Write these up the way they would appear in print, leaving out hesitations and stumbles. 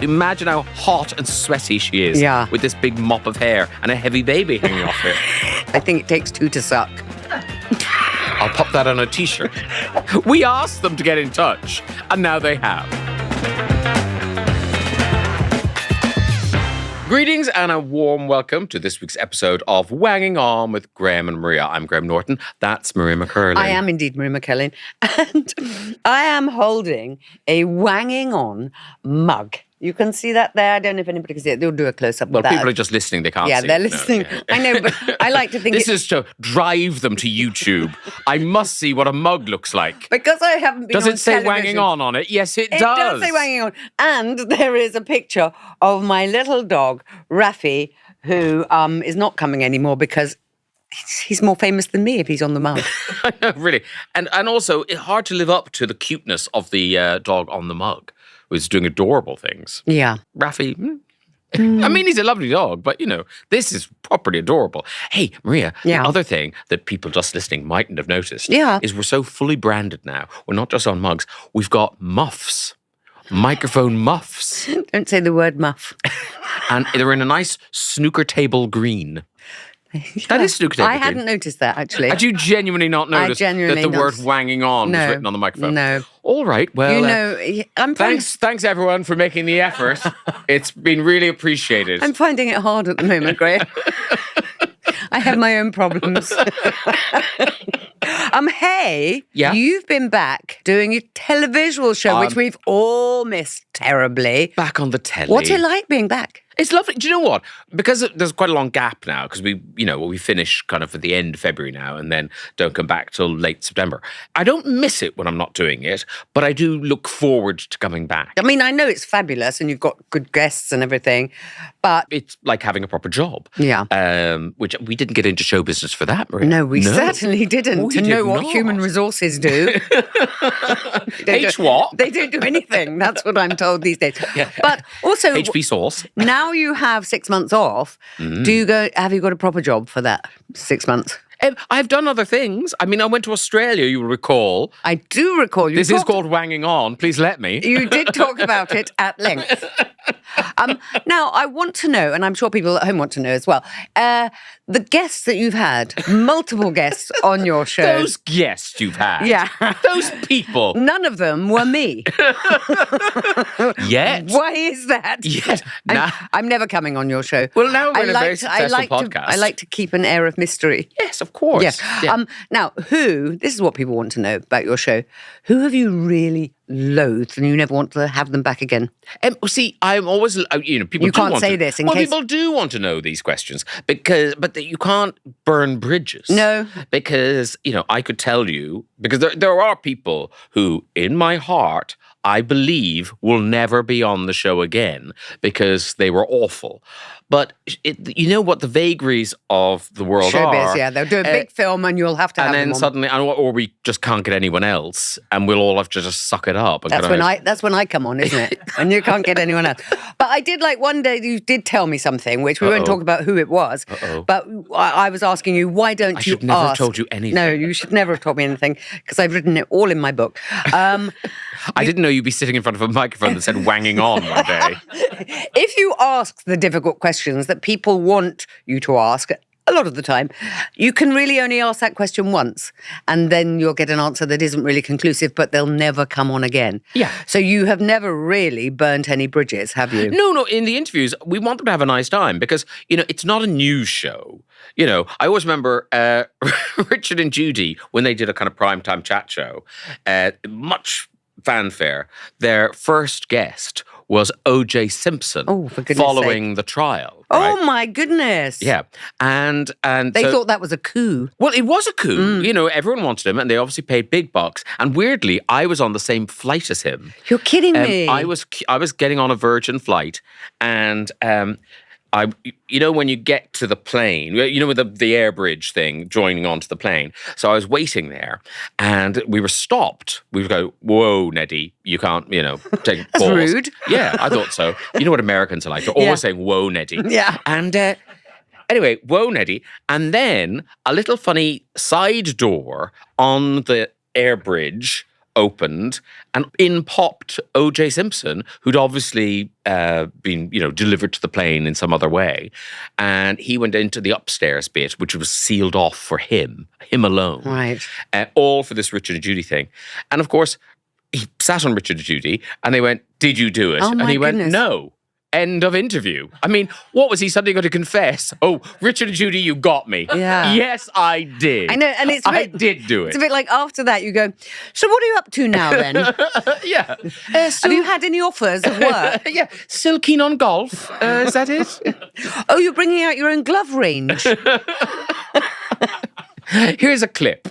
Imagine how hot and sweaty she is with this big mop of hair and a heavy baby hanging off her. I think it takes two to suck. I'll pop that on a t-shirt. We asked them to get in touch, and now they have. Greetings and a warm welcome to this week's episode of Wanging On with Graham and Maria. I'm Graham Norton. That's Maria McCurlin. I am indeed Maria McCurlin. And I am holding a Wanging On mug. You can see that there. I don't know if anybody can see it. They'll do a close-up Well, of that. people are just listening. They can't see it. Yeah, they're listening. No. I know, but I like to think this is to drive them to YouTube. I must see what a mug looks like. Because I haven't been Does on it say television. Wanging On it? Yes, it does. It does say Wanging On. And there is a picture of my little dog, Raffy, who is not coming anymore because he's more famous than me if he's on the mug. I know, really. And also, it's hard to live up to the cuteness of the dog on the mug, who's doing adorable things. Yeah. Raffy, I mean, he's a lovely dog, but, this is properly adorable. Hey, Maria, the other thing that people just listening mightn't have noticed is we're so fully branded now. We're not just on mugs. We've got muffs, microphone muffs. Don't say the word muff. And they're in a nice snooker table green. That is snooker table green. I hadn't noticed that, actually. Had you genuinely not noticed that the word Wanging On was written on the microphone? No. All right, well, I'm thanks everyone for making the effort. It's been really appreciated. I'm finding it hard at the moment, Graham. I have my own problems. Hey, you've been back doing your televisual show, which we've all missed terribly. Back on the telly. What's it like being back? It's lovely. Do you know what? Because there's quite a long gap now, because we finish kind of at the end of February now and then don't come back till late September. I don't miss it when I'm not doing it, but I do look forward to coming back. I mean, I know it's fabulous and you've got good guests and everything, but it's like having a proper job. Yeah. Which we didn't get into show business for that, Maria. No, we certainly didn't. To know what human resources do. What? They don't do anything. That's what I'm told these days. Yeah. But also, HP sauce. Now you have 6 months off. Do you have you got a proper job for that 6 months? I've done other things. I mean, I went to Australia, you will recall. I do recall. This is called Wanging On. Please let me. You did talk about it at length. Now, I want to know, and I'm sure people at home want to know as well, the guests that you've had, multiple guests on your show. Those guests you've had. Yeah. Those people. None of them were me. Yet. Why is that? Yet. I'm never coming on your show. Well, now we're in a very successful podcast. I like to keep an air of mystery. Yes, of course. Yes. Yeah. Now, this is what people want to know about your show. Who have you really loathed and you never want to have them back again? See, I'm always, people you can't say this in case... people do want to know these questions but you can't burn bridges. No. Because, I could tell you, because there are people who, in my heart, I believe will never be on the show again because they were awful. But you know what the vagaries of the world Showbiz, are. yeah. They'll do a big film and you'll have to have them And then on. suddenly, or we just can't get anyone else and we'll all have to just suck it up. And That's when I come on, isn't it? And you can't get anyone else. But I did one day you did tell me something, which we won't talk about who it was. But I was asking you, why don't you ask? I should never have told you anything. No, you should never have told me anything because I've written it all in my book. I didn't know you'd be sitting in front of a microphone that said Wanging On one day. If you ask the difficult questions that people want you to ask, a lot of the time, you can really only ask that question once and then you'll get an answer that isn't really conclusive, but they'll never come on again. Yeah. So you have never really burnt any bridges, have you? No. In the interviews, we want them to have a nice time because, it's not a news show. I always remember Richard and Judy, when they did a kind of primetime chat show, much fanfare, their first guest was O.J. Simpson following the trial. Right? Oh, my goodness. Yeah. And they thought that was a coup. Well, it was a coup. Everyone wanted him and they obviously paid big bucks. And weirdly, I was on the same flight as him. You're kidding me. I was getting on a Virgin flight and when you get to the plane, with the air bridge thing joining onto the plane. So I was waiting there and we were stopped. We would go, whoa, Neddy, you can't, take That's pause. rude. Yeah, I thought so. You know what Americans are like. They're always saying, whoa, Neddy. Yeah. And anyway, whoa, Neddy. And then a little funny side door on the air bridge opened, and in popped O.J. Simpson, who'd obviously been, delivered to the plane in some other way. And he went into the upstairs bit, which was sealed off for him alone. Right. All for this Richard and Judy thing. And of course, he sat on Richard and Judy, and they went, "Did you do it?" Oh, my and he goodness. went, "No." End of interview. I mean, what was he suddenly going to confess? "Oh, Richard and Judy, you got me." Yeah. Yes, I did. I know, and it's I did do it. It's a bit like after that you go, "So what are you up to now then? Yeah. Have you had any offers of work?" Yeah. Still keen on golf? Is that it? "Oh, you're bringing out your own glove range." Here's a clip.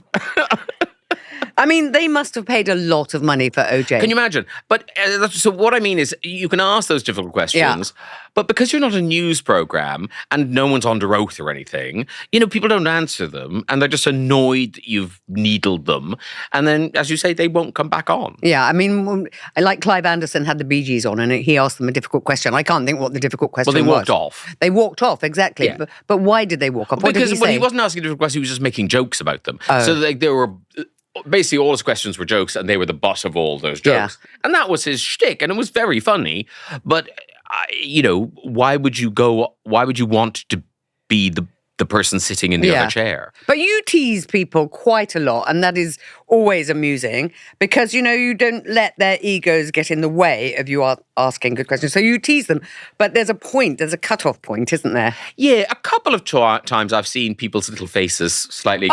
I mean, they must have paid a lot of money for OJ. Can you imagine? But so what I mean is, you can ask those difficult questions, but because you're not a news program and no one's under oath or anything, people don't answer them, and they're just annoyed that you've needled them, and then, as you say, they won't come back on. Yeah, I mean, like Clive Anderson had the Bee Gees on, and he asked them a difficult question. I can't think what the difficult question was. Well, they walked off. They walked off, exactly. Yeah. But why did they walk off? What did he say? He wasn't asking difficult questions, he was just making jokes about them. So they were... Basically, all his questions were jokes, and they were the butt of all those jokes. Yeah. And that was his shtick, and it was very funny. But, why would you want to be the person sitting in the other chair? But you tease people quite a lot, and that is always amusing because, you don't let their egos get in the way of you asking good questions. So you tease them, but there's a cutoff point, isn't there? Yeah, a couple of times I've seen people's little faces slightly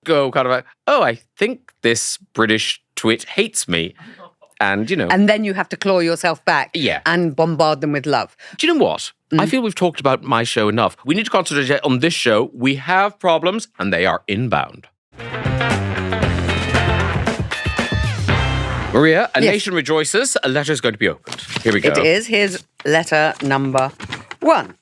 go kind of like, "Oh, I think this British twit hates me." And, And then you have to claw yourself back and bombard them with love. Do you know what? I feel we've talked about my show enough. We need to concentrate on this show. We have problems, and they are inbound. Maria, a nation rejoices. A letter is going to be opened. Here we go. It is. Here's letter number 1.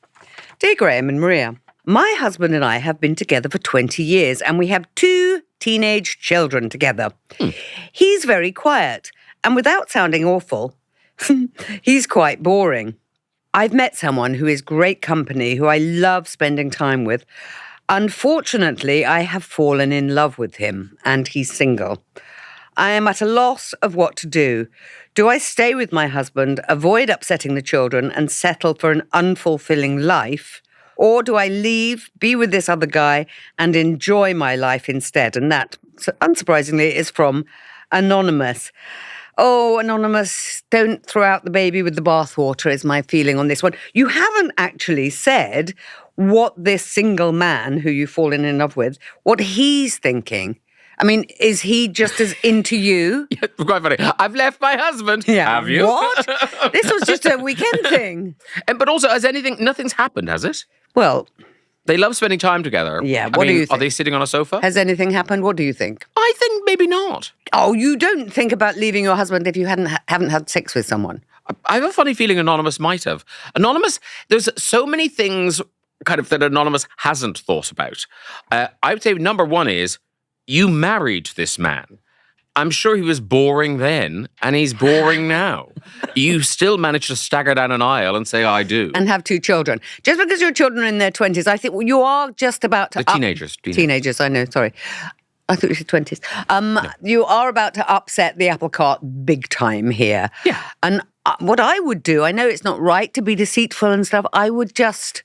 Dear Graham and Maria, my husband and I have been together for 20 years, and we have 2 teenage children together. He's very quiet, and without sounding awful, he's quite boring. I've met someone who is great company, who I love spending time with. Unfortunately, I have fallen in love with him, and he's single. I am at a loss of what to do. Do I stay with my husband, avoid upsetting the children, and settle for an unfulfilling life? Or do I leave, be with this other guy, and enjoy my life instead? And that, unsurprisingly, is from Anonymous. Oh, Anonymous, don't throw out the baby with the bathwater is my feeling on this one. You haven't actually said what this single man who you've fallen in love with, what he's thinking. I mean, is he just as into you? Yeah, quite funny. I've left my husband. Yeah. Have you? What? This was just a weekend thing. But also, nothing's happened, has it? Well, they love spending time together. Yeah, what do you think? Are they sitting on a sofa? Has anything happened? What do you think? I think maybe not. Oh, you don't think about leaving your husband if you haven't had sex with someone? I have a funny feeling Anonymous might have. Anonymous, there's so many things kind of that Anonymous hasn't thought about. I would say number 1 is, you married this man. I'm sure he was boring then, and he's boring now. You still managed to stagger down an aisle and say, "I do." And have 2 children. Just because your children are in their 20s, I think you are just about to... Teenagers. Teenagers, I know, sorry. I thought you said 20s. You are about to upset the apple cart big time here. Yeah. And what I would do, I know it's not right to be deceitful and stuff, I would just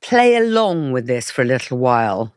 play along with this for a little while.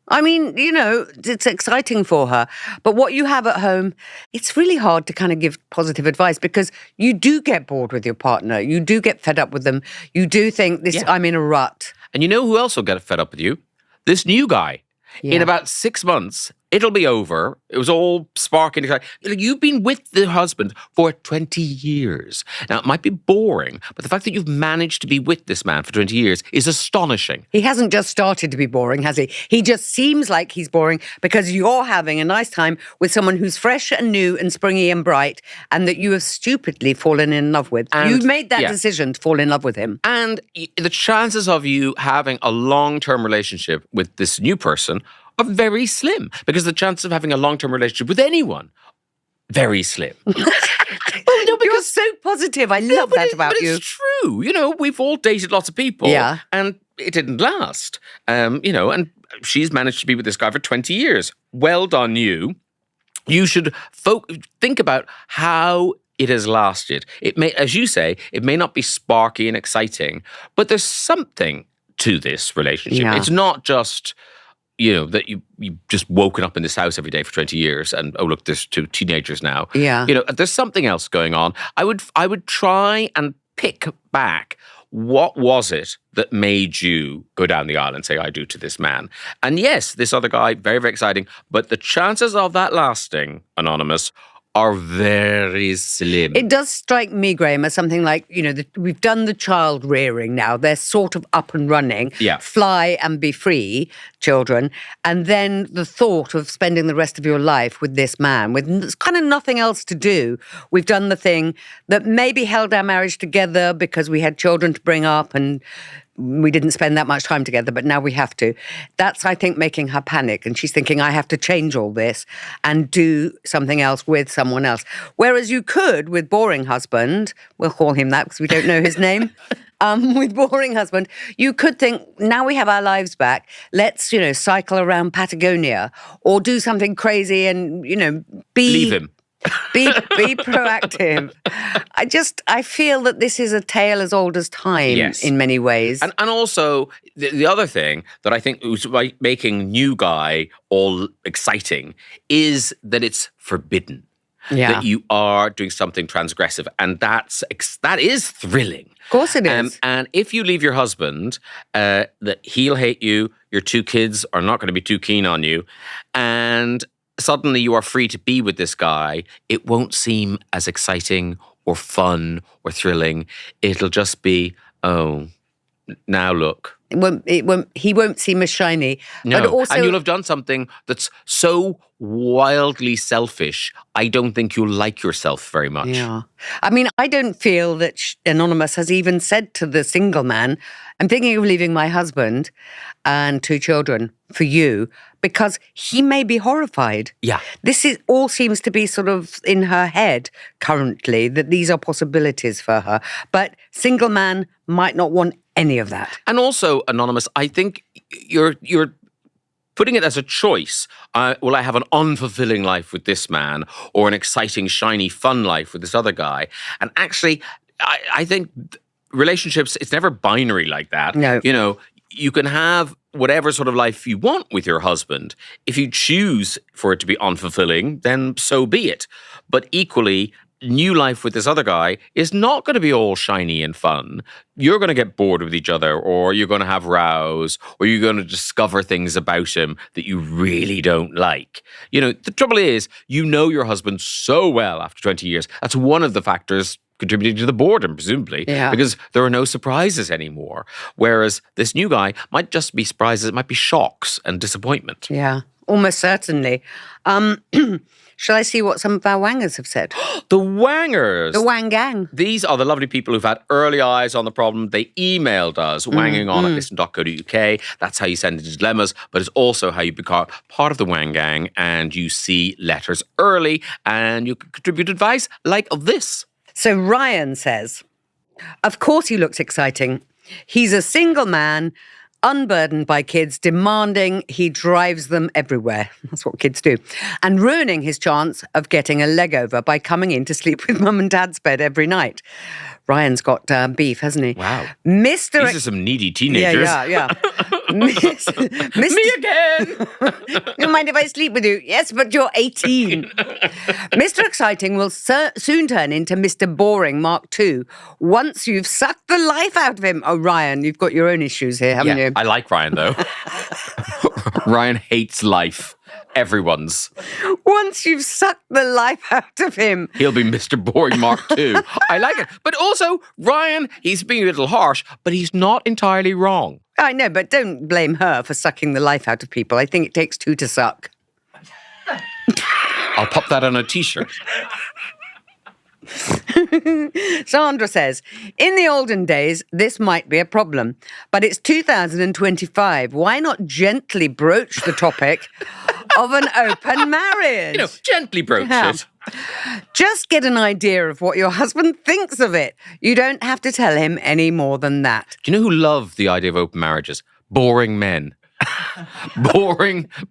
I mean, it's exciting for her. But what you have at home, it's really hard to kind of give positive advice because you do get bored with your partner. You do get fed up with them. You do think, I'm in a rut. And you know who else will get fed up with you? This new guy. Yeah. In about 6 months, it'll be over. It was all sparking. You've been with the husband for 20 years. Now, it might be boring, but the fact that you've managed to be with this man for 20 years is astonishing. He hasn't just started to be boring, has he? He just seems like he's boring because you're having a nice time with someone who's fresh and new and springy and bright and that you have stupidly fallen in love with. You made that decision to fall in love with him. And the chances of you having a long-term relationship with this new person are very slim, because the chances of having a long-term relationship with anyone, very slim. You're so positive. I love that about you. It's true. We've all dated lots of people. Yeah. And it didn't last. And she's managed to be with this guy for 20 years. Well done, you. you should think about how it has lasted. It may, as you say, it may not be sparky and exciting, but there's something to this relationship. Yeah. It's not just, that you just woken up in this house every day for 20 years and, oh, look, there's two teenagers now. Yeah. There's something else going on. I would try and pick back, what was it that made you go down the aisle and say, I do to this man? And yes, this other guy, very, very exciting, but the chances of that lasting, Anonymous, are very slim. It does strike me, Graham, as something like, we've done the child rearing now. They're sort of up and running. Yeah. Fly and be free, children. And then the thought of spending the rest of your life with this man, with kind of nothing else to do. We've done the thing that maybe held our marriage together because we had children to bring up and we didn't spend that much time together, but now we have to. That's, I think, making her panic. And she's thinking, I have to change all this and do something else with someone else. Whereas you could, with Boring Husband, we'll call him that because we don't know his name, with Boring Husband, you could think, now we have our lives back, let's, cycle around Patagonia or do something crazy and, Leave him. Be proactive. I feel that this is a tale as old as time. Yes. In many ways. And also, the other thing that I think was making New Guy all exciting is that it's forbidden. Yeah. That you are doing something transgressive. And that is thrilling. Of course it is. And if you leave your husband, that he'll hate you, your two kids are not going to be too keen on you, and suddenly you are free to be with this guy, it won't seem as exciting or fun or thrilling. It'll just be, oh, now look. He won't seem as shiny. No, but also, and you'll have done something that's so wildly selfish, I don't think you'll like yourself very much. Yeah. I mean, I don't feel that Anonymous has even said to the single man, I'm thinking of leaving my husband and 2 children for you, because he may be horrified. Yeah. This all seems to be sort of in her head currently, that these are possibilities for her. But single man might not want any of that. And also, Anonymous, I think you're putting it as a choice. Will I have an unfulfilling life with this man or an exciting, shiny, fun life with this other guy? And actually, I think relationships, it's never binary like that. No. You can have whatever sort of life you want with your husband. If you choose for it to be unfulfilling, then so be it. But equally, new life with this other guy is not going to be all shiny and fun. You're going to get bored with each other, or you're going to have rows, or you're going to discover things about him that you really don't like. The trouble is, your husband so well after 20 years. That's one of the factors contributing to the boredom, presumably, because there are no surprises anymore. Whereas this new guy might just be surprises, it might be shocks and disappointment. Yeah, almost certainly. Shall I see what some of our wangers have said? The wangers. The Wang Gang. These are the lovely people who've had early eyes on the problem. They emailed us, wangingon@listen.co.uk. That's how you send into dilemmas, but it's also how you become part of the Wang Gang and you see letters early and you can contribute advice like this. So Ryan says, of course he looks exciting. He's a single man, unburdened by kids, demanding he drives them everywhere. That's what kids do. And ruining his chance of getting a leg over by coming in to sleep with mum and dad's bed every night. Ryan's got beef, hasn't he? Wow. These are some needy teenagers. Yeah. Me again. Don't mind if I sleep with you? Yes, but you're 18. Mr. Exciting will soon turn into Mr. Boring Mark II once you've sucked the life out of him. Oh, Ryan, you've got your own issues here, haven't you? I like Ryan, though. Ryan hates life. Everyone's. Once you've sucked the life out of him. He'll be Mr. Boring Mark II. I like it. But also, Ryan, he's being a little harsh, but he's not entirely wrong. I know, but don't blame her for sucking the life out of people. I think it takes 2 to suck. I'll pop that on a t-shirt. Sandra says, in the olden days, this might be a problem, but it's 2025. Why not gently broach the topic of an open marriage? Gently broach it. Just get an idea of what your husband thinks of it. You don't have to tell him any more than that. Do you know who love the idea of open marriages? Boring men.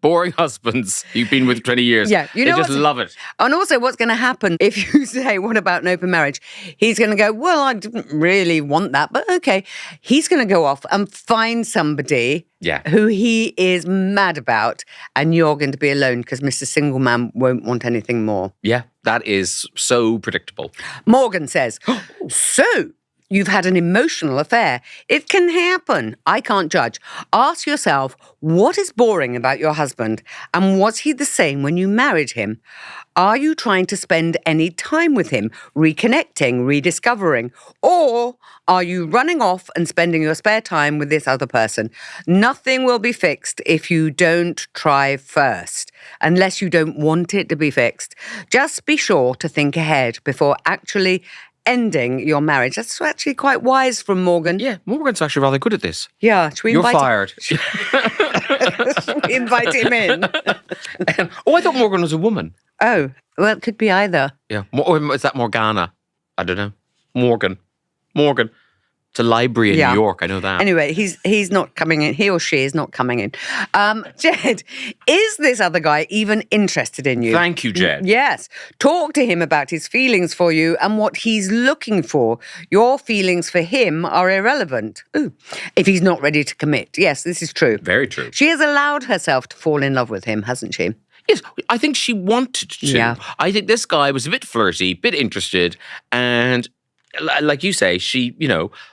boring husbands you've been with 20 years. Yeah, you know they just love it. And also what's going to happen if you say, what about an open marriage? He's going to go, well, I didn't really want that, but okay. He's going to go off and find somebody who he is mad about, and you're going to be alone because Mr. Single Man won't want anything more. Yeah, that is so predictable. Morgan says, so you've had an emotional affair. It can happen. I can't judge. Ask yourself, what is boring about your husband? And was he the same when you married him? Are you trying to spend any time with him, reconnecting, rediscovering? Or are you running off and spending your spare time with this other person? Nothing will be fixed if you don't try first, unless you don't want it to be fixed. Just be sure to think ahead before actually ending your marriage. That's actually quite wise from Morgan. Yeah, Morgan's actually rather good at this. Yeah. Should we You're invite fired. Should we invite him in? I thought Morgan was a woman. Oh, well, it could be either. Yeah. Or is that Morgana? I don't know. Morgan. It's a library in New York, I know that. Anyway, he's not coming in. He or she is not coming in. Jed, is this other guy even interested in you? Thank you, Jed. Yes. Talk to him about his feelings for you and what he's looking for. Your feelings for him are irrelevant. Ooh. If he's not ready to commit. Yes, this is true. Very true. She has allowed herself to fall in love with him, hasn't she? Yes, I think she wanted to. Yeah. I think this guy was a bit flirty, bit interested, and like you say, she,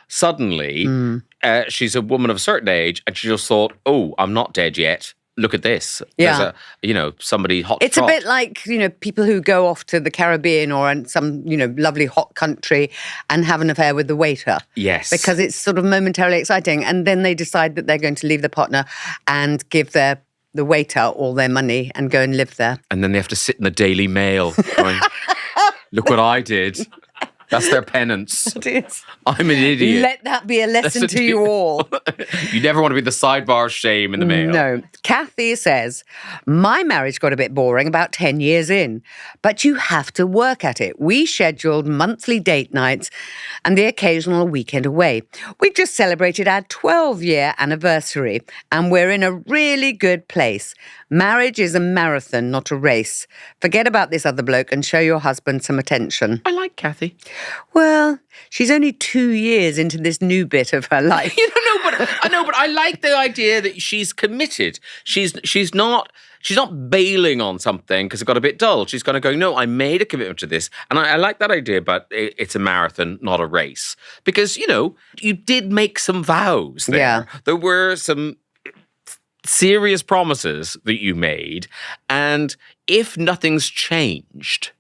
suddenly she's a woman of a certain age, and she just thought, oh, I'm not dead yet. Look at this. Yeah. There's somebody hot. It's a bit like, people who go off to the Caribbean or in some, lovely hot country and have an affair with the waiter. Yes. Because it's sort of momentarily exciting. And then they decide that they're going to leave the partner and give the waiter all their money and go and live there. And then they have to sit in the Daily Mail going, look what I did. That's their penance. It is. I'm an idiot. Let that be a lesson to you all. You never want to be the sidebar shame in the Mail. No. Kathy says, my marriage got a bit boring about 10 years in, but you have to work at it. We scheduled monthly date nights and the occasional weekend away. We've just celebrated our 12-year anniversary and we're in a really good place. Marriage is a marathon, not a race. Forget about this other bloke and show your husband some attention. I like Kathy. Well, she's only 2 years into this new bit of her life. I know, but I like the idea that she's committed. She's not bailing on something because it got a bit dull. She's going to go, no, I made a commitment to this. And I like that idea, but it's a marathon, not a race. Because, you did make some vows there. Yeah. There were some serious promises that you made. And if nothing's changed,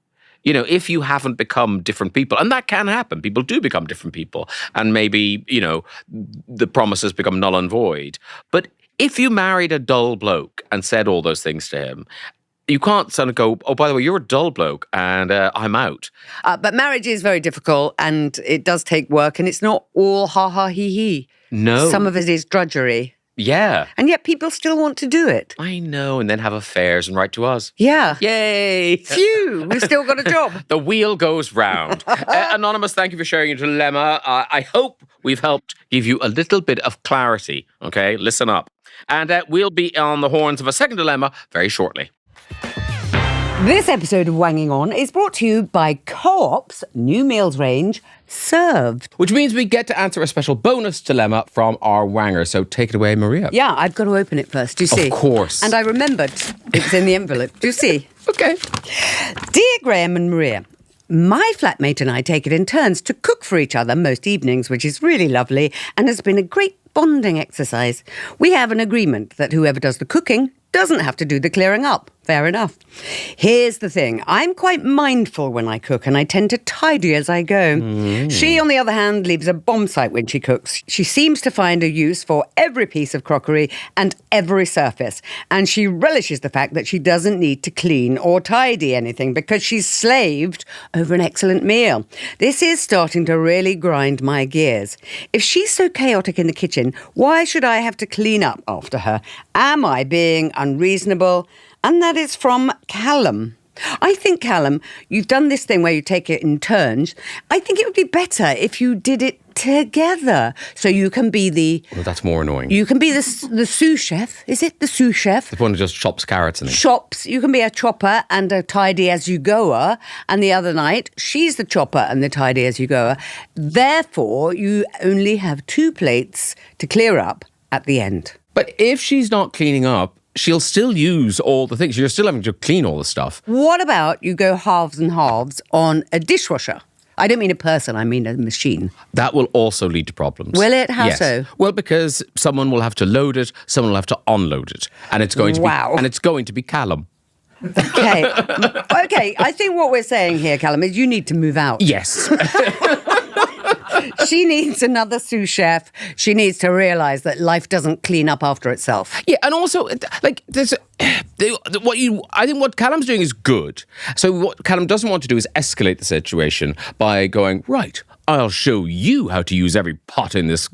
if you haven't become different people, and that can happen, people do become different people, and maybe, the promises become null and void. But if you married a dull bloke and said all those things to him, you can't sort of go, oh, by the way, you're a dull bloke and I'm out. But marriage is very difficult and it does take work and it's not all ha-ha, he-he. No. Some of it is drudgery. Yeah. And yet people still want to do it. I know, and then have affairs and write to us. Yeah. Yay. Phew, we've still got a job. The wheel goes round. Anonymous, thank you for sharing your dilemma. I hope we've helped give you a little bit of clarity, okay? Listen up. And we'll be on the horns of a second dilemma very shortly. This episode of Wanging On is brought to you by Co-op's new meals range, Served. Which means we get to answer a special bonus dilemma from our wanger. So take it away, Maria. Yeah, I've got to open it first. Do you see? Of course. And I remembered it was in the envelope. Do you see? Okay. Dear Graham and Maria, my flatmate and I take it in turns to cook for each other most evenings, which is really lovely and has been a great bonding exercise. We have an agreement that whoever does the cooking doesn't have to do the clearing up. Fair enough. Here's the thing. I'm quite mindful when I cook and I tend to tidy as I go. She, on the other hand, leaves a bomb site when she cooks. She seems to find a use for every piece of crockery and every surface. And she relishes the fact that she doesn't need to clean or tidy anything because she's slaved over an excellent meal. This is starting to really grind my gears. If she's so chaotic in the kitchen, why should I have to clean up after her? Am I being unreasonable? And that is from Callum. I think, Callum, you've done this thing where you take it in turns. I think it would be better if you did it together. So you can be Well, that's more annoying. You can be the sous chef. Is it the sous chef? The one who just chops carrots and things. Chops. You can be a chopper and a tidy-as-you-goer. And the other night, she's the chopper and the tidy-as-you-goer. Therefore, you only have 2 plates to clear up at the end. But if she's not cleaning up, she'll still use all the things. You're still having to clean all the stuff. What about you go halves and halves on a dishwasher? I don't mean a person, I mean a machine. That will also lead to problems. Will it? How yes. so? Well, because someone will have to load it, someone will have to unload it, and it's going to be Callum. Okay. Okay, I think what we're saying here, Callum, is you need to move out. Yes. She needs another sous chef. She needs to realise that life doesn't clean up after itself. Yeah, and also, like, I think what Callum's doing is good. So what Callum doesn't want to do is escalate the situation by going, right, I'll show you how to use every pot in this.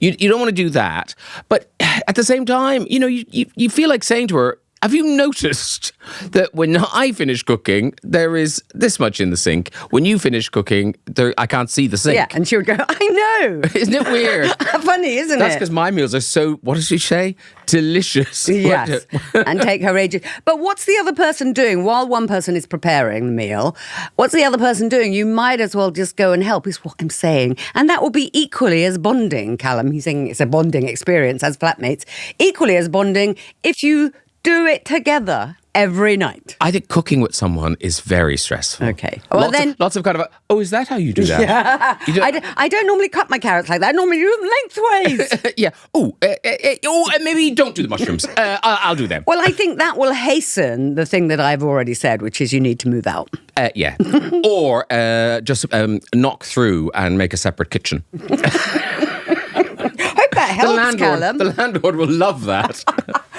You don't want to do that. But at the same time, you feel like saying to her, have you noticed that when I finish cooking, there is this much in the sink? When you finish cooking, I can't see the sink. Yeah, and she would go, I know. Isn't it weird? Funny, isn't That's it? because my meals are so, what does she say? Delicious. Yes, and take her ages. But what's the other person doing? While one person is preparing the meal, what's the other person doing? You might as well just go and help, is what I'm saying. And that will be equally as bonding, Callum. He's saying it's a bonding experience as flatmates. Equally as bonding if you do it together every night. I think cooking with someone is very stressful. Okay. Well, lots of kind of, is that how you do that? Yeah. I don't normally cut my carrots like that. I normally do them lengthways. Yeah. Maybe don't do the mushrooms. I'll do them. Well, I think that will hasten the thing that I've already said, which is you need to move out. Yeah. Or just knock through and make a separate kitchen. Hope that helps, Callum. The landlord will love that.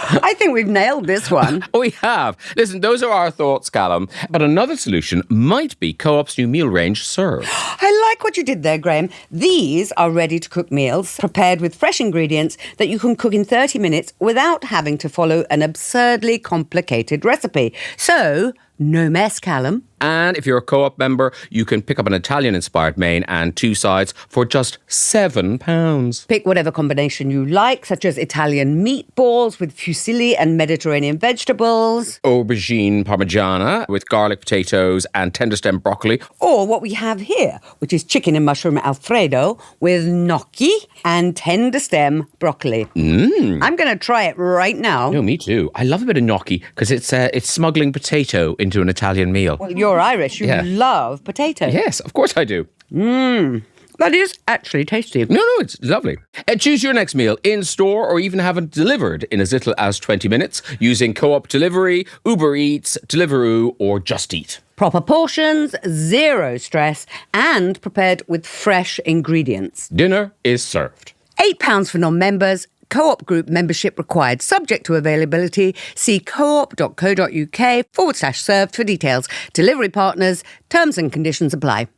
I think we've nailed this one. We have. Listen, those are our thoughts, Callum. But another solution might be Co-op's new meal range, Serve. I like what you did there, Graham. These are ready-to-cook meals prepared with fresh ingredients that you can cook in 30 minutes without having to follow an absurdly complicated recipe. So, no mess, Callum. And if you're a Co-op member, you can pick up an Italian-inspired main and 2 sides for just £7. Pick whatever combination you like, such as Italian meatballs with fusilli and Mediterranean vegetables. Aubergine parmigiana with garlic potatoes and tender stem broccoli. Or what we have here, which is chicken and mushroom Alfredo with gnocchi and tender stem broccoli. I'm going to try it right now. No, me too. I love a bit of gnocchi because it's smuggling potato into an Italian meal. Well, you're Irish. You love potato. Yes, of course I do. That is actually tasty. No, it's lovely. Choose your next meal in store or even have it delivered in as little as 20 minutes using Co-op Delivery, Uber Eats, Deliveroo or Just Eat. Proper portions, zero stress, and prepared with fresh ingredients. Dinner is served. £8 for non-members. Co-op group membership required, subject to availability. See coop.co.uk/served for details. Delivery partners, terms and conditions apply.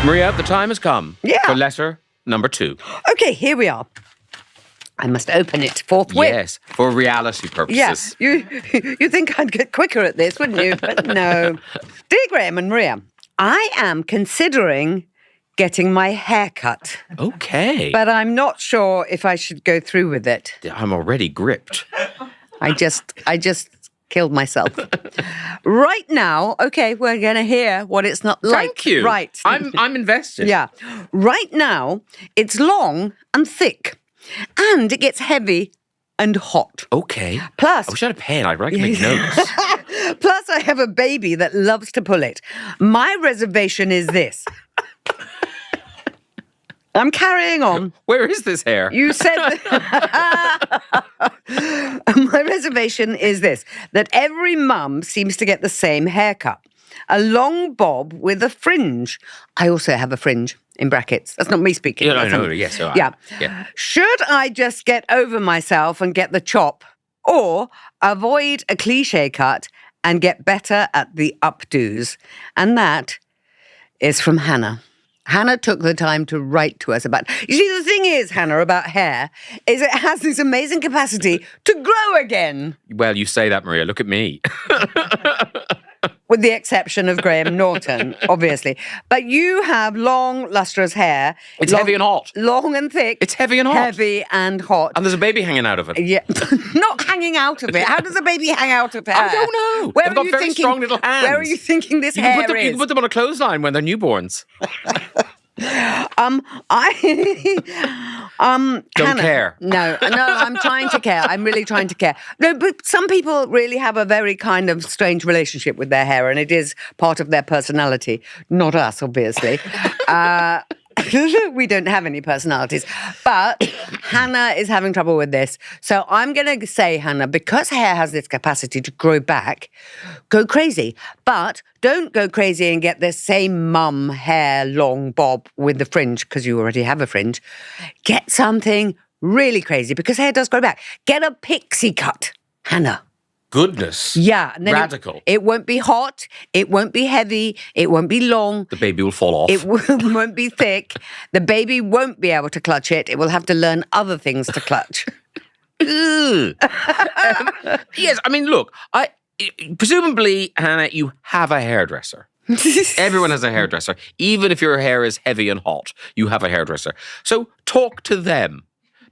Maria, the time has come Yeah. for letter number 2. Okay, here we are. I must open it forthwith. Yes, for reality purposes. Yeah, you think I'd get quicker at this, wouldn't you? But no. Dear Graham and Maria, I am considering getting my hair cut, Okay. but I'm not sure if I should go through with it. I'm already gripped. I just killed myself. Right now, okay, we're going to hear what it's not like. Thank you. Right. I'm invested. Yeah. Right now, it's long and thick, and it gets heavy and hot. Okay. Plus, I wish I had a pen. I'd like to make notes. Plus, I have a baby that loves to pull it. My reservation is this. I'm carrying on. Where is this hair? You said my reservation is this, that every mum seems to get the same haircut. A long bob with a fringe. I also have a fringe, in brackets. That's not me speaking. Yeah, I know. Yes. So Yeah. Yeah. Should I just get over myself and get the chop, or avoid a cliche cut and get better at the updos? And that is from Hannah. Hannah took the time to write to us about... You see, the thing is, Hannah, about hair, is it has this amazing capacity to grow again. Well, you say that, Maria. Look at me. with the exception of Graham Norton, obviously. But you have long, lustrous hair. It's heavy and hot. Long and thick. It's heavy and hot. Heavy and hot. And there's a baby hanging out of it. Yeah, not hanging out of it. How does a baby hang out of hair? I don't know. Where They've are got you very thinking, strong little hands. Where are you thinking this You hair can is? put them on a clothesline when they're newborns. Don't Don't care. No, I'm trying to care. I'm really trying to care. No, but some people really have a very kind of strange relationship with their hair, and it is part of their personality. Not us, obviously. We don't have any personalities. But Hannah is having trouble with this. So I'm going to say, Hannah, because hair has this capacity to grow back, go crazy. But don't go crazy and get the same mum hair long bob with the fringe, because you already have a fringe. Get something really crazy, because hair does grow back. Get a pixie cut, Hannah. Goodness. Yeah. And then Radical. It won't be hot. It won't be heavy. It won't be long. The baby will fall off. It won't be thick. The baby won't be able to clutch it. It will have to learn other things to clutch. Yes, I mean, look, presumably, Hannah, you have a hairdresser. Everyone has a hairdresser. Even if your hair is heavy and hot, you have a hairdresser. So talk to them,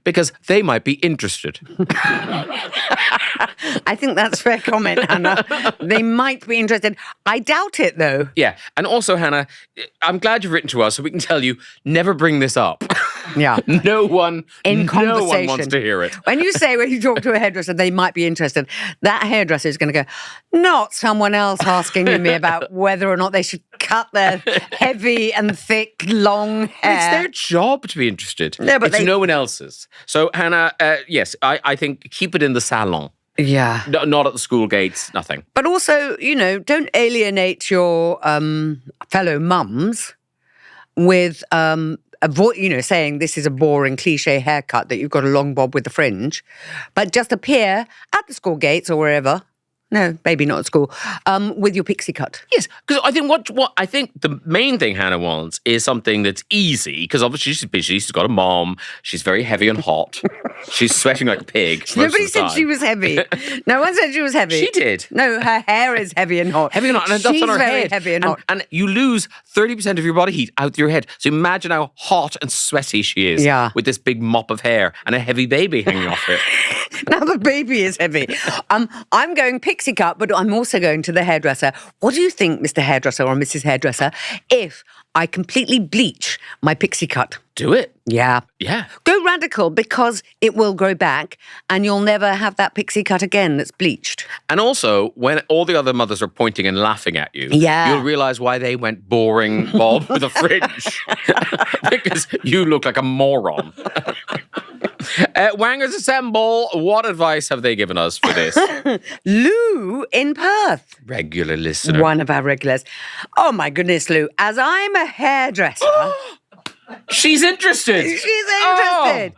because they might be interested. I think that's a fair comment, Hannah. They might be interested. I doubt it, though. Yeah. And also, Hannah, I'm glad you've written to us so we can tell you, never bring this up. Yeah. No one conversation. wants to hear it. When you talk to a hairdresser, they might be interested, that hairdresser is going to go, not someone else asking me about whether or not they should cut their heavy and thick, long hair. It's their job to be interested. No, but it's no one else's. So, Hannah, yes, I think keep it in the salon. Yeah. Not at the school gates, nothing. But also, don't alienate your fellow mums with saying this is a boring cliche haircut, that you've got a long bob with the fringe, but just appear at the school gates or wherever. No, maybe not at school. With your pixie cut. Yes, because I think what I think the main thing Hannah wants is something that's easy. Because obviously she's busy. She's got a mom. She's very heavy and hot. She's sweating like a pig. Nobody said she was heavy. No one said she was heavy. She did. No, her hair is heavy and hot. Heavy and hot, and that's on her very head. Heavy and hot. And you lose 30% of your body heat out your head. So imagine how hot and sweaty she is. Yeah. With this big mop of hair and a heavy baby hanging off it. Now the baby is heavy. I'm going pixie cut, but I'm also going to the hairdresser. What do you think, Mr. Hairdresser or Mrs. Hairdresser, if I completely bleach my pixie cut? Do it. Yeah. Yeah. Go radical, because it will grow back and you'll never have that pixie cut again that's bleached. And also, when all the other mothers are pointing and laughing at you, Yeah. you'll realise why they went boring Bob with a fringe. Because you look like a moron. Wangers Assemble, what advice have they given us for this? Lou in Perth. Regular listener. One of our regulars. Oh my goodness, Lou. As I'm a hairdresser... She's interested. She's interested.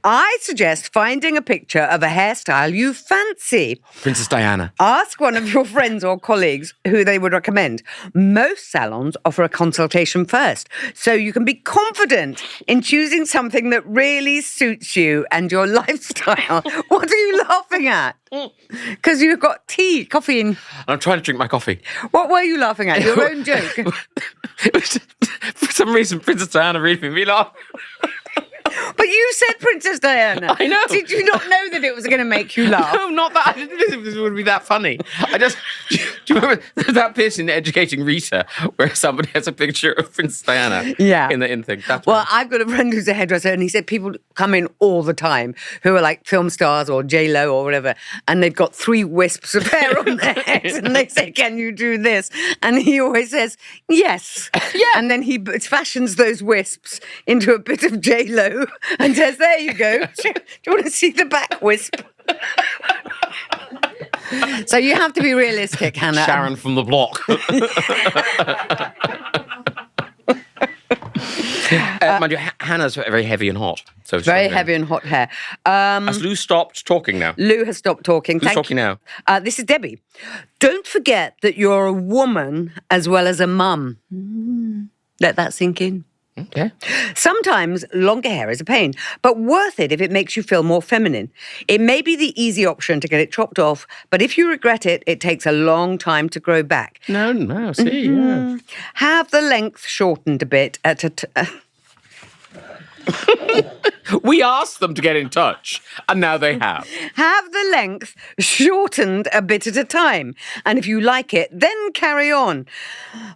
I suggest finding a picture of a hairstyle you fancy. Princess Diana. Ask one of your friends or colleagues who they would recommend. Most salons offer a consultation first, so you can be confident in choosing something that really suits you and your lifestyle. What are you laughing at? Because you've got coffee in... I'm trying to drink my coffee. What were you laughing at? Your own joke? It was just, for some reason, Princess Diana really made me laugh. But you said Princess Diana. I know. Did you not know that it was going to make you laugh? No, not that. I didn't think this would be that funny. Do you remember that bit in Educating Rita where somebody has a picture of Princess Diana? Yeah. In the thing. That's Well, I've got a friend who's a hairdresser, and he said people come in all the time who are like film stars or J-Lo or whatever, and they've got 3 wisps of hair on their heads, and they say, "Can you do this?" And he always says, "Yes." Yeah. And then he fashions those wisps into a bit of J-Lo and says, "There you go. Do you want to see the back wisp?" So you have to be realistic, Hannah. Sharon from the block. Mind you, Hannah's very heavy and hot. So it's Very struggling. heavy and hot hair. Has Lou stopped talking now? Lou has stopped talking. Who's talking now? This is Debbie. Don't forget that you're a woman as well as a mum. Let that sink in. Okay. Sometimes longer hair is a pain, but worth it if it makes you feel more feminine. It may be the easy option to get it chopped off, but if you regret it, it takes a long time to grow back. No, see, yeah. Have the length shortened a bit at a We asked them to get in touch, and now they have. Have the length shortened a bit at a time. And if you like it, then carry on.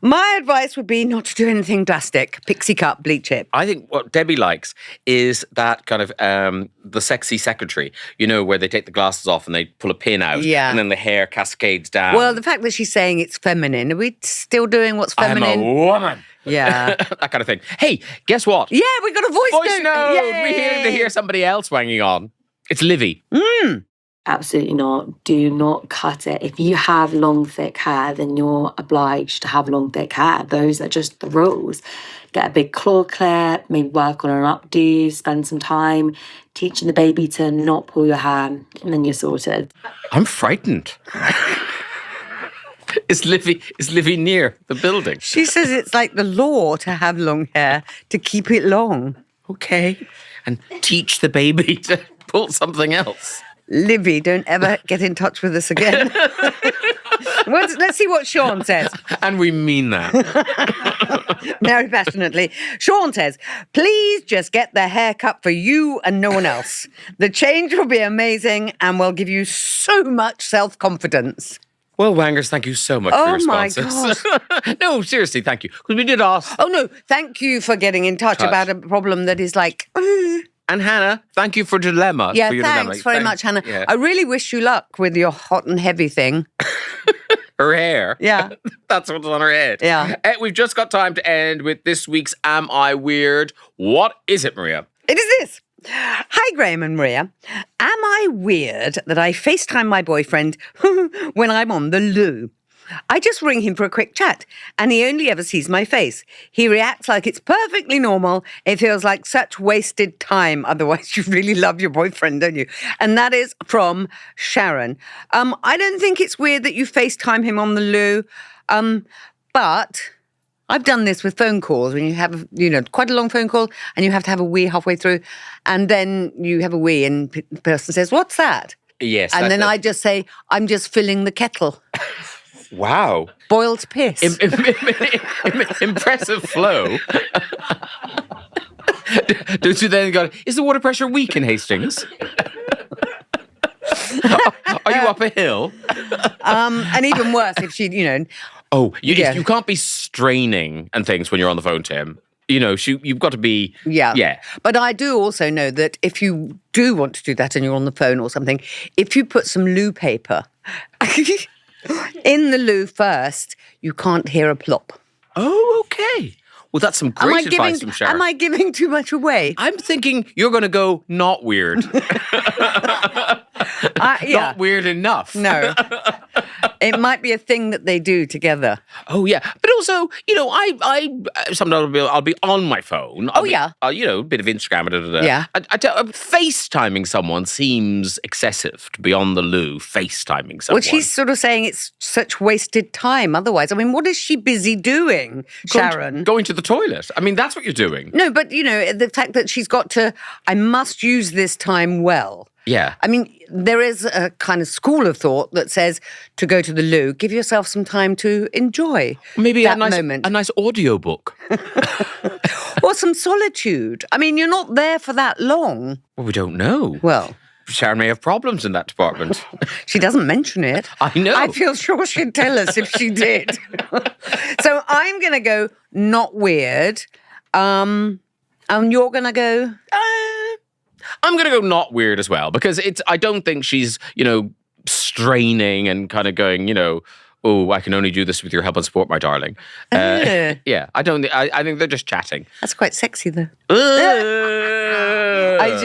My advice would be not to do anything drastic. Pixie cut, bleach it. I think what Debbie likes is that kind of the sexy secretary, where they take the glasses off and they pull a pin out, and then the hair cascades down. Well, the fact that she's saying it's feminine, are we still doing what's feminine? I'm a woman. Yeah. That kind of thing. Hey, guess what? Yeah, we got a voice note. Yay. We're here to hear somebody else wanging on. It's Livy. Absolutely not. Do not cut it. If you have long, thick hair, then you're obliged to have long, thick hair. Those are just the rules. Get a big claw clip, maybe work on an updo, spend some time teaching the baby to not pull your hair, and then you're sorted. I'm frightened. Is Livy near the building? She says it's like the law to have long hair, to keep it long. Okay. And teach the baby to pull something else. Livy, don't ever get in touch with us again. Let's see what Sean says. And we mean that. Very passionately. Sean says, please just get the haircut for you and no one else. The change will be amazing and will give you so much self-confidence. Well, Wangers, thank you so much for your responses. Oh, my God. No, seriously, thank you. Because we did ask. Oh, no, thank you for getting in touch about a problem that is like... And Hannah, thank you for your dilemma. Yeah, for your thanks very much, Hannah. Yeah. I really wish you luck with your hot and heavy thing. Her hair. Yeah. That's what's on her head. Yeah. We've just got time to end with this week's Am I Weird? What is it, Maria? It is this. Hi, Graham and Maria. Am I weird that I FaceTime my boyfriend when I'm on the loo? I just ring him for a quick chat, and he only ever sees my face. He reacts like it's perfectly normal. It feels like such wasted time. Otherwise, you really love your boyfriend, don't you? And that is from Sharon. I don't think it's weird that you FaceTime him on the loo, but... I've done this with phone calls when you have, quite a long phone call and you have to have a wee halfway through and then you have a wee and the person says, what's that? Yes. And then I just say, I'm just filling the kettle. Wow. Boiled piss. Impressive flow. Don't you then go, is the water pressure weak in Hastings? Are you up a hill? And even worse if she, Oh, you can't be straining and things when you're on the phone to him. You've got to be... Yeah. But I do also know that if you do want to do that and you're on the phone or something, if you put some loo paper in the loo first, you can't hear a plop. Oh, okay. Well, that's some great advice from Sharon. Am I giving too much away? I'm thinking you're going to go not weird. Not weird enough. No. It might be a thing that they do together. Oh, yeah. But also, I sometimes I'll be on my phone. A bit of Instagram. Yeah. FaceTiming someone seems excessive to be on the loo FaceTiming someone. Well, she's sort of saying it's such wasted time otherwise. I mean, what is she busy doing, Sharon? Going to the toilet. I mean, that's what you're doing. No, but, the fact that she's got to, I must use this time well. Yeah. I mean, there is a kind of school of thought that says to go to the loo, give yourself some time to enjoy that moment. A nice audiobook. Or some solitude. I mean, you're not there for that long. Well, we don't know. Well, Sharon may have problems in that department. She doesn't mention it. I know. I feel sure she'd tell us if she did. So I'm going to go not weird. And you're going to go... I'm going to go not weird as well because I don't think she's, straining and kind of going, oh, I can only do this with your help and support, my darling. Yeah, I think they're just chatting. That's quite sexy though. I was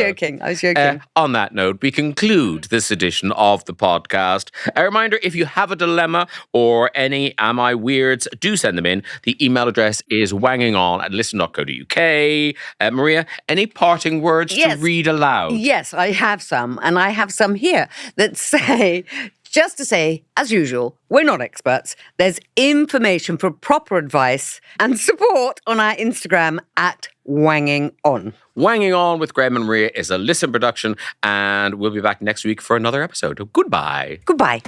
joking. On that note, we conclude this edition of the podcast. A reminder, if you have a dilemma or any Am I Weirds, do send them in. The email address is wangingon@listen.co.uk. Maria, any parting words to read aloud? Yes, I have some. And I have some here that say, Just to say, as usual, we're not experts. There's information for proper advice and support on our Instagram at Wanging On. Wanging On with Graham and Maria is a Listen production, and we'll be back next week for another episode. Goodbye. Goodbye.